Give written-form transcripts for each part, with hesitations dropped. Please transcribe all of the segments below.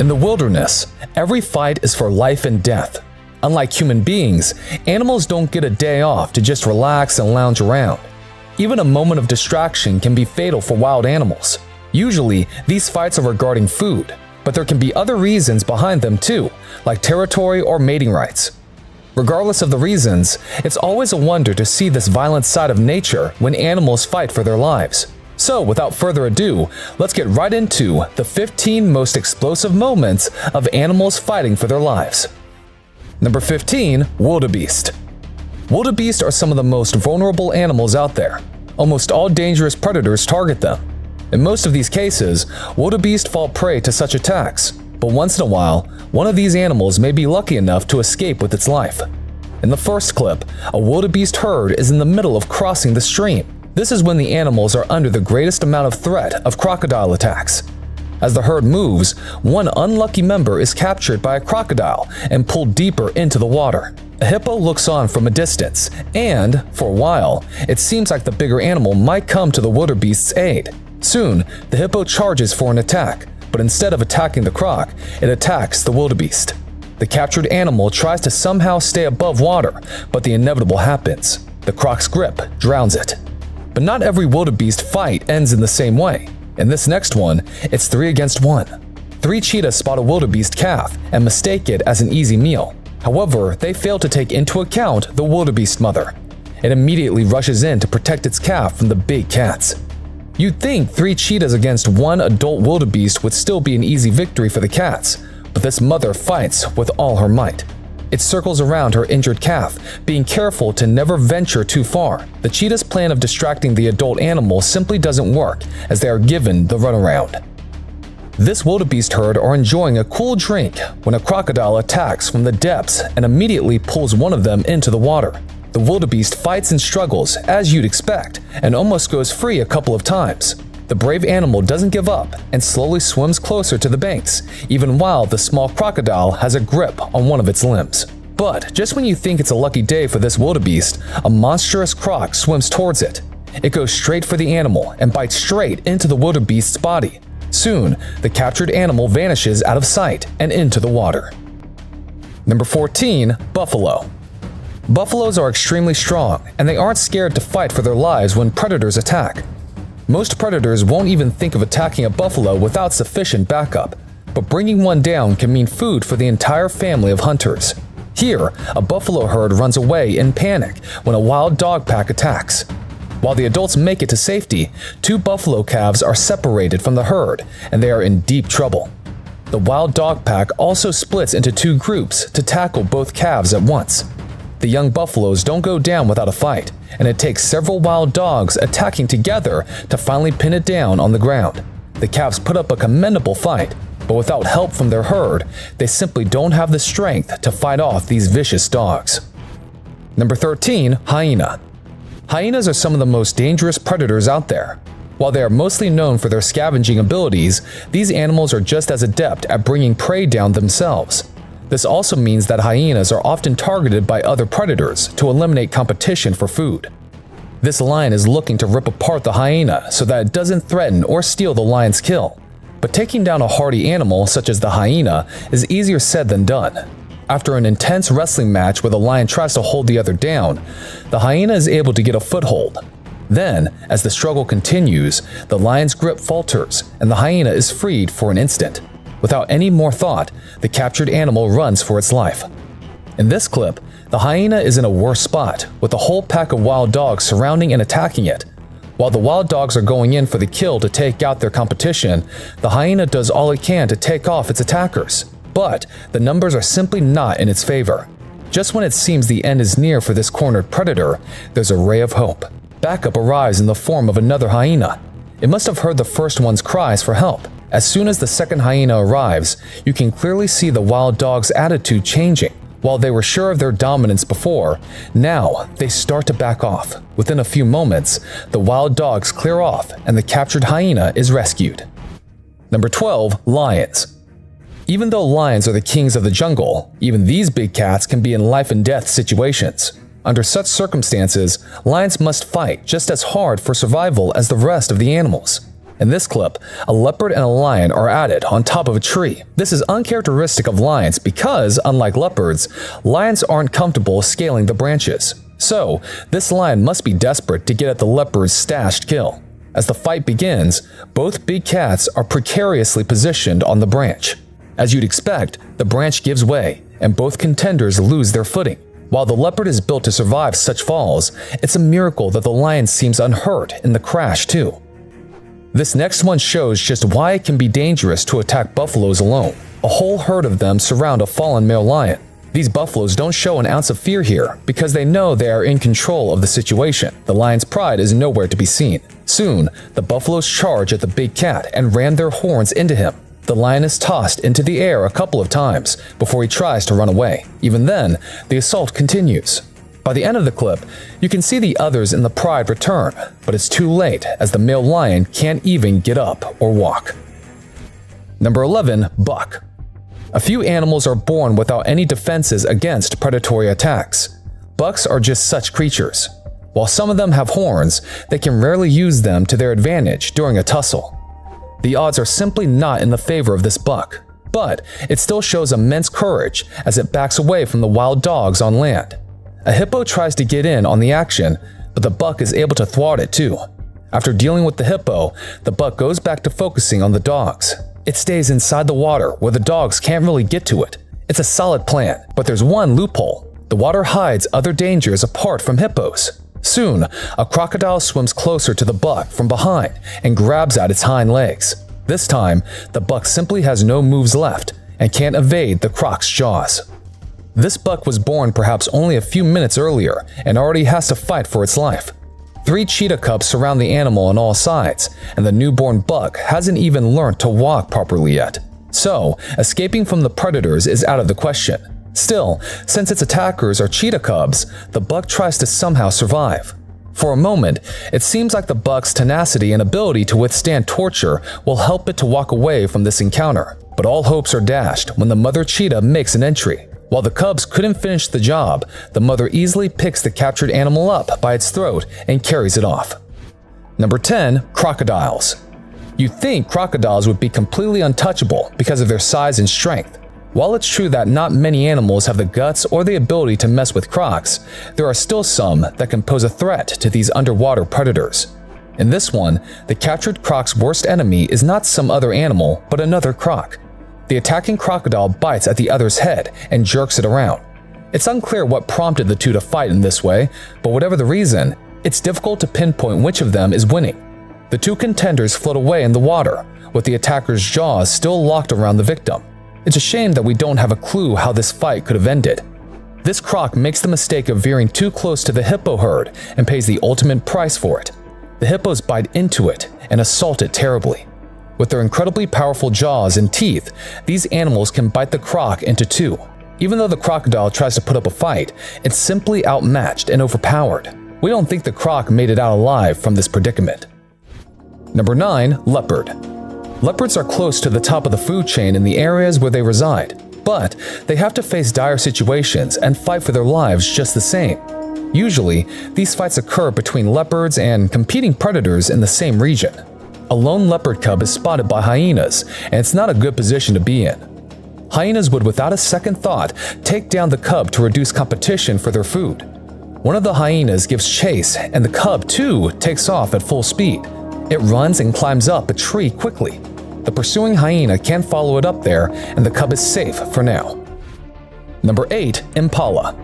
In the wilderness, every fight is for life and death. Unlike human beings, animals don't get a day off to just relax and lounge around. Even a moment of distraction can be fatal for wild animals. Usually, these fights are regarding food, but there can be other reasons behind them too, like territory or mating rights. Regardless of the reasons, it's always a wonder to see this violent side of nature when animals fight for their lives. So, without further ado, let's get right into the 15 most explosive moments of animals fighting for their lives. Number 15. Wildebeest. Wildebeest are some of the most vulnerable animals out there. Almost all dangerous predators target them. In most of these cases, wildebeest fall prey to such attacks, but once in a while, one of these animals may be lucky enough to escape with its life. In the first clip, a wildebeest herd is in the middle of crossing the stream. This is when the animals are under the greatest amount of threat of crocodile attacks. As the herd moves, one unlucky member is captured by a crocodile and pulled deeper into the water. A hippo looks on from a distance, and, for a while, it seems like the bigger animal might come to the wildebeest's aid. Soon, the hippo charges for an attack, but instead of attacking the croc, it attacks the wildebeest. The captured animal tries to somehow stay above water, but the inevitable happens. The croc's grip drowns it. But not every wildebeest fight ends in the same way. In this next one, it's 3 against 1. 3 cheetahs spot a wildebeest calf and mistake it as an easy meal. However, they fail to take into account the wildebeest mother. It immediately rushes in to protect its calf from the big cats. You'd think 3 cheetahs against 1 adult wildebeest would still be an easy victory for the cats, but this mother fights with all her might. It circles around her injured calf, being careful to never venture too far. The cheetah's plan of distracting the adult animal simply doesn't work, as they are given the runaround. This wildebeest herd are enjoying a cool drink when a crocodile attacks from the depths and immediately pulls one of them into the water. The wildebeest fights and struggles, as you'd expect, and almost goes free a couple of times. The brave animal doesn't give up and slowly swims closer to the banks, even while the small crocodile has a grip on one of its limbs. But just when you think it's a lucky day for this wildebeest, a monstrous croc swims towards it. It goes straight for the animal and bites straight into the wildebeest's body. Soon, the captured animal vanishes out of sight and into the water. Number 14. Buffalo. Buffaloes are extremely strong, and they aren't scared to fight for their lives when predators attack. Most predators won't even think of attacking a buffalo without sufficient backup, but bringing one down can mean food for the entire family of hunters. Here, a buffalo herd runs away in panic when a wild dog pack attacks. While the adults make it to safety, 2 buffalo calves are separated from the herd, and they are in deep trouble. The wild dog pack also splits into 2 groups to tackle both calves at once. The young buffaloes don't go down without a fight, and it takes several wild dogs attacking together to finally pin it down on the ground. The calves put up a commendable fight, but without help from their herd, they simply don't have the strength to fight off these vicious dogs. Number 13. Hyena. Hyenas are some of the most dangerous predators out there. While they are mostly known for their scavenging abilities, these animals are just as adept at bringing prey down themselves. This also means that hyenas are often targeted by other predators to eliminate competition for food. This lion is looking to rip apart the hyena so that it doesn't threaten or steal the lion's kill. But taking down a hardy animal such as the hyena is easier said than done. After an intense wrestling match where the lion tries to hold the other down, the hyena is able to get a foothold. Then, as the struggle continues, the lion's grip falters and the hyena is freed for an instant. Without any more thought, the captured animal runs for its life. In this clip, the hyena is in a worse spot, with a whole pack of wild dogs surrounding and attacking it. While the wild dogs are going in for the kill to take out their competition, the hyena does all it can to take off its attackers. But the numbers are simply not in its favor. Just when it seems the end is near for this cornered predator, there's a ray of hope. Backup arrives in the form of another hyena. It must have heard the first one's cries for help. As soon as the second hyena arrives, you can clearly see the wild dog's attitude changing. While they were sure of their dominance before, now they start to back off. Within a few moments, the wild dogs clear off and the captured hyena is rescued. Number 12. Lions. Even though lions are the kings of the jungle, even these big cats can be in life and death situations. Under such circumstances, lions must fight just as hard for survival as the rest of the animals. In this clip, a leopard and a lion are at it on top of a tree. This is uncharacteristic of lions because, unlike leopards, lions aren't comfortable scaling the branches. So, this lion must be desperate to get at the leopard's stashed kill. As the fight begins, both big cats are precariously positioned on the branch. As you'd expect, the branch gives way, and both contenders lose their footing. While the leopard is built to survive such falls, it's a miracle that the lion seems unhurt in the crash too. This next one shows just why it can be dangerous to attack buffaloes alone. A whole herd of them surround a fallen male lion. These buffaloes don't show an ounce of fear here because they know they are in control of the situation. The lion's pride is nowhere to be seen. Soon, the buffaloes charge at the big cat and ram their horns into him. The lion is tossed into the air a couple of times before he tries to run away. Even then, the assault continues. By the end of the clip, you can see the others in the pride return, but it's too late as the male lion can't even get up or walk. Number 11. Buck. A few animals are born without any defenses against predatory attacks. Bucks are just such creatures. While some of them have horns, they can rarely use them to their advantage during a tussle. The odds are simply not in the favor of this buck, but it still shows immense courage as it backs away from the wild dogs on land. A hippo tries to get in on the action, but the buck is able to thwart it too. After dealing with the hippo, the buck goes back to focusing on the dogs. It stays inside the water where the dogs can't really get to it. It's a solid plan, but there's one loophole. The water hides other dangers apart from hippos. Soon, a crocodile swims closer to the buck from behind and grabs at its hind legs. This time, the buck simply has no moves left and can't evade the croc's jaws. This buck was born perhaps only a few minutes earlier and already has to fight for its life. 3 cheetah cubs surround the animal on all sides, and the newborn buck hasn't even learned to walk properly yet. So, escaping from the predators is out of the question. Still, since its attackers are cheetah cubs, the buck tries to somehow survive. For a moment, it seems like the buck's tenacity and ability to withstand torture will help it to walk away from this encounter. But all hopes are dashed when the mother cheetah makes an entry. While the cubs couldn't finish the job, the mother easily picks the captured animal up by its throat and carries it off. Number 10. Crocodiles. You'd think crocodiles would be completely untouchable because of their size and strength. While it's true that not many animals have the guts or the ability to mess with crocs, there are still some that can pose a threat to these underwater predators. In this one, the captured croc's worst enemy is not some other animal, but another croc. The attacking crocodile bites at the other's head and jerks it around. It's unclear what prompted the two to fight in this way, but whatever the reason, it's difficult to pinpoint which of them is winning. The two contenders float away in the water, with the attacker's jaws still locked around the victim. It's a shame that we don't have a clue how this fight could have ended. This croc makes the mistake of veering too close to the hippo herd and pays the ultimate price for it. The hippos bite into it and assault it terribly. With their incredibly powerful jaws and teeth, these animals can bite the croc into two. Even though the crocodile tries to put up a fight, it's simply outmatched and overpowered. We don't think the croc made it out alive from this predicament. Number 9. Leopard. Leopards are close to the top of the food chain in the areas where they reside, but they have to face dire situations and fight for their lives just the same. Usually, these fights occur between leopards and competing predators in the same region. A lone leopard cub is spotted by hyenas, and it's not a good position to be in. Hyenas would without a second thought take down the cub to reduce competition for their food. One of the hyenas gives chase, and the cub too takes off at full speed. It runs and climbs up a tree quickly. The pursuing hyena can't follow it up there, and the cub is safe for now. Number 8. Impala.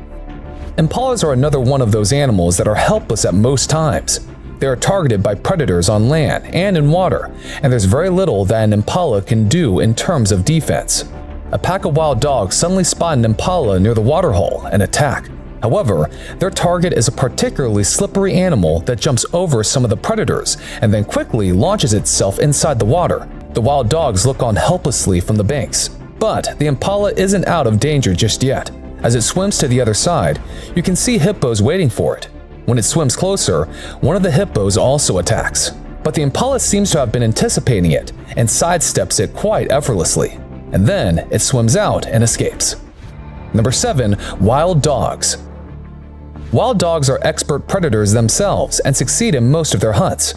Impalas are another one of those animals that are helpless at most times. They are targeted by predators on land and in water, and there's very little that an impala can do in terms of defense. A pack of wild dogs suddenly spot an impala near the waterhole and attack. However, their target is a particularly slippery animal that jumps over some of the predators and then quickly launches itself inside the water. The wild dogs look on helplessly from the banks. But the impala isn't out of danger just yet. As it swims to the other side, you can see hippos waiting for it. When it swims closer, one of the hippos also attacks. But the impala seems to have been anticipating it and sidesteps it quite effortlessly. And then it swims out and escapes. Number 7. Wild dogs. Wild dogs are expert predators themselves and succeed in most of their hunts.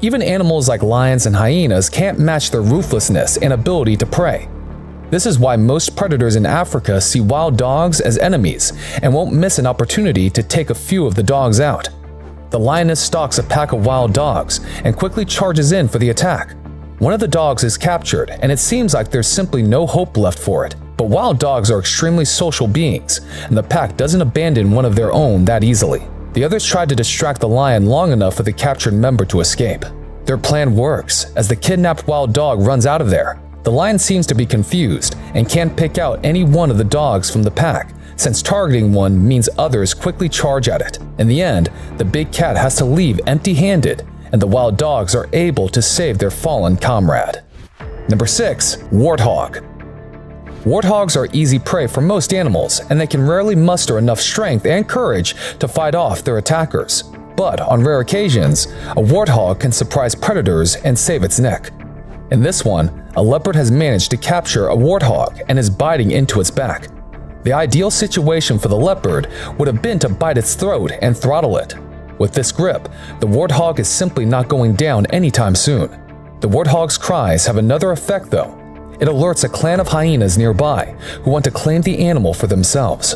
Even animals like lions and hyenas can't match their ruthlessness and ability to prey. This is why most predators in Africa see wild dogs as enemies and won't miss an opportunity to take a few of the dogs out. The lioness stalks a pack of wild dogs and quickly charges in for the attack. One of the dogs is captured, and it seems like there's simply no hope left for it. But wild dogs are extremely social beings, and the pack doesn't abandon one of their own that easily. The others tried to distract the lion long enough for the captured member to escape. Their plan works, as the kidnapped wild dog runs out of there. The lion seems to be confused and can't pick out any one of the dogs from the pack, since targeting one means others quickly charge at it. In the end, the big cat has to leave empty-handed, and the wild dogs are able to save their fallen comrade. Number 6. Warthog. Warthogs are easy prey for most animals, and they can rarely muster enough strength and courage to fight off their attackers. But on rare occasions, a warthog can surprise predators and save its neck. In this one, a leopard has managed to capture a warthog and is biting into its back. The ideal situation for the leopard would have been to bite its throat and throttle it. With this grip, the warthog is simply not going down anytime soon. The warthog's cries have another effect though. It alerts a clan of hyenas nearby who want to claim the animal for themselves.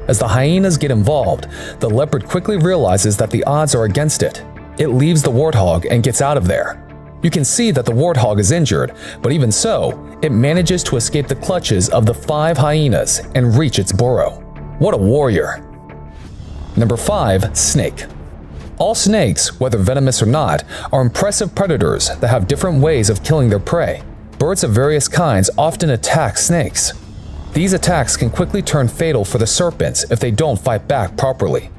As the hyenas get involved, the leopard quickly realizes that the odds are against it. It leaves the warthog and gets out of there. You can see that the warthog is injured, but even so, it manages to escape the clutches of the 5 hyenas and reach its burrow. What a warrior! Number 5. Snake. All snakes, whether venomous or not, are impressive predators that have different ways of killing their prey. Birds of various kinds often attack snakes. These attacks can quickly turn fatal for the serpents if they don't fight back properly.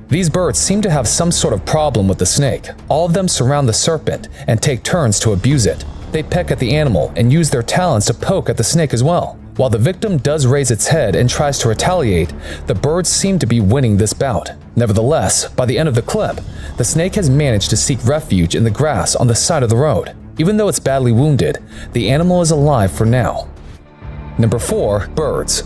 These birds seem to have some sort of problem with the snake. All of them surround the serpent and take turns to abuse it. They peck at the animal and use their talons to poke at the snake as well. While the victim does raise its head and tries to retaliate, the birds seem to be winning this bout. Nevertheless, by the end of the clip, the snake has managed to seek refuge in the grass on the side of the road. Even though it's badly wounded, the animal is alive for now. Number 4. Birds.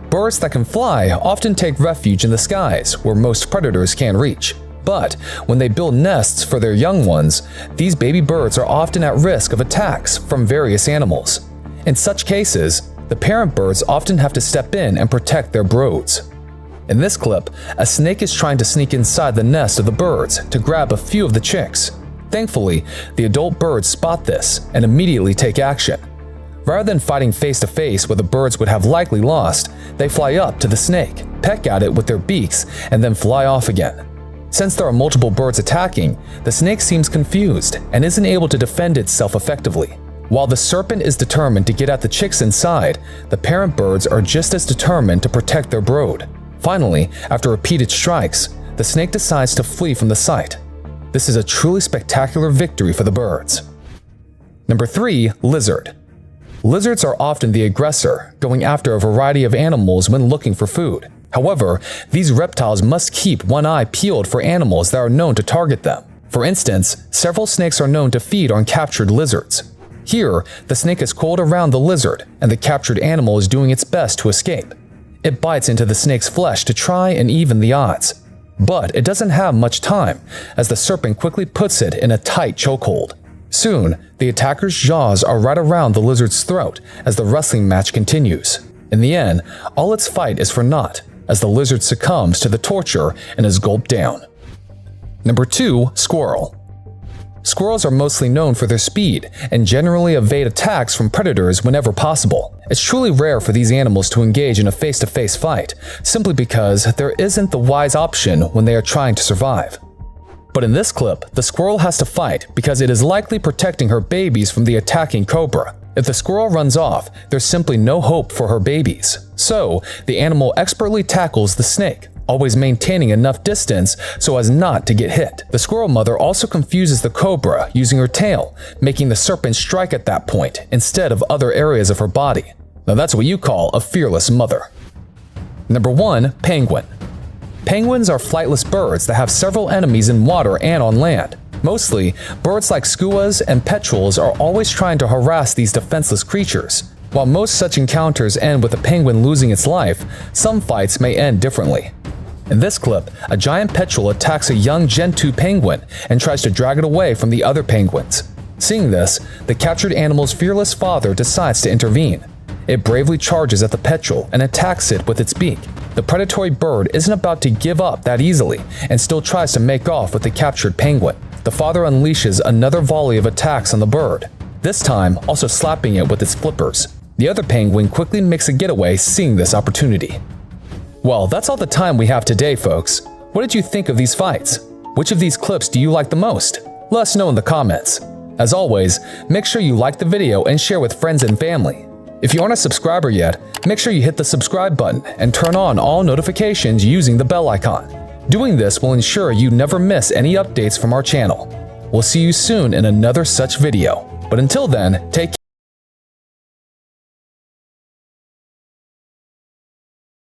Birds that can fly often take refuge in the skies where most predators can't reach. But when they build nests for their young ones, these baby birds are often at risk of attacks from various animals. In such cases, the parent birds often have to step in and protect their broods. In this clip, a snake is trying to sneak inside the nest of the birds to grab a few of the chicks. Thankfully, the adult birds spot this and immediately take action. Rather than fighting face-to-face where the birds would have likely lost, they fly up to the snake, peck at it with their beaks, and then fly off again. Since there are multiple birds attacking, the snake seems confused and isn't able to defend itself effectively. While the serpent is determined to get at the chicks inside, the parent birds are just as determined to protect their brood. Finally, after repeated strikes, the snake decides to flee from the site. This is a truly spectacular victory for the birds. Number 3. Lizard. Lizards are often the aggressor, going after a variety of animals when looking for food. However, these reptiles must keep one eye peeled for animals that are known to target them. For instance, several snakes are known to feed on captured lizards. Here, the snake is coiled around the lizard, and the captured animal is doing its best to escape. It bites into the snake's flesh to try and even the odds. But it doesn't have much time, as the serpent quickly puts it in a tight chokehold. Soon, the attacker's jaws are right around the lizard's throat as the wrestling match continues. In the end, all its fight is for naught, as the lizard succumbs to the torture and is gulped down. Number 2. Squirrel. Squirrels are mostly known for their speed and generally evade attacks from predators whenever possible. It's truly rare for these animals to engage in a face-to-face fight, simply because there isn't the wise option when they are trying to survive. But in this clip, the squirrel has to fight because it is likely protecting her babies from the attacking cobra. If the squirrel runs off, there's simply no hope for her babies. So, the animal expertly tackles the snake, always maintaining enough distance so as not to get hit. The squirrel mother also confuses the cobra using her tail, making the serpent strike at that point instead of other areas of her body. Now that's what you call a fearless mother. Number 1. Penguin. Penguins are flightless birds that have several enemies in water and on land. Mostly, birds like skuas and petrels are always trying to harass these defenseless creatures. While most such encounters end with a penguin losing its life, some fights may end differently. In this clip, a giant petrel attacks a young Gen 2 penguin and tries to drag it away from the other penguins. Seeing this, the captured animal's fearless father decides to intervene. It bravely charges at the petrel and attacks it with its beak. The predatory bird isn't about to give up that easily and still tries to make off with the captured penguin. The father unleashes another volley of attacks on the bird, this time also slapping it with its flippers. The other penguin quickly makes a getaway, seeing this opportunity. Well, that's all the time we have today, folks. What did you think of these fights? Which of these clips do you like the most? Let us know in the comments. As always, make sure you like the video and share with friends and family. If you aren't a subscriber yet, make sure you hit the subscribe button and turn on all notifications using the bell icon. Doing this will ensure you never miss any updates from our channel. We'll see you soon in another such video. But until then, take care.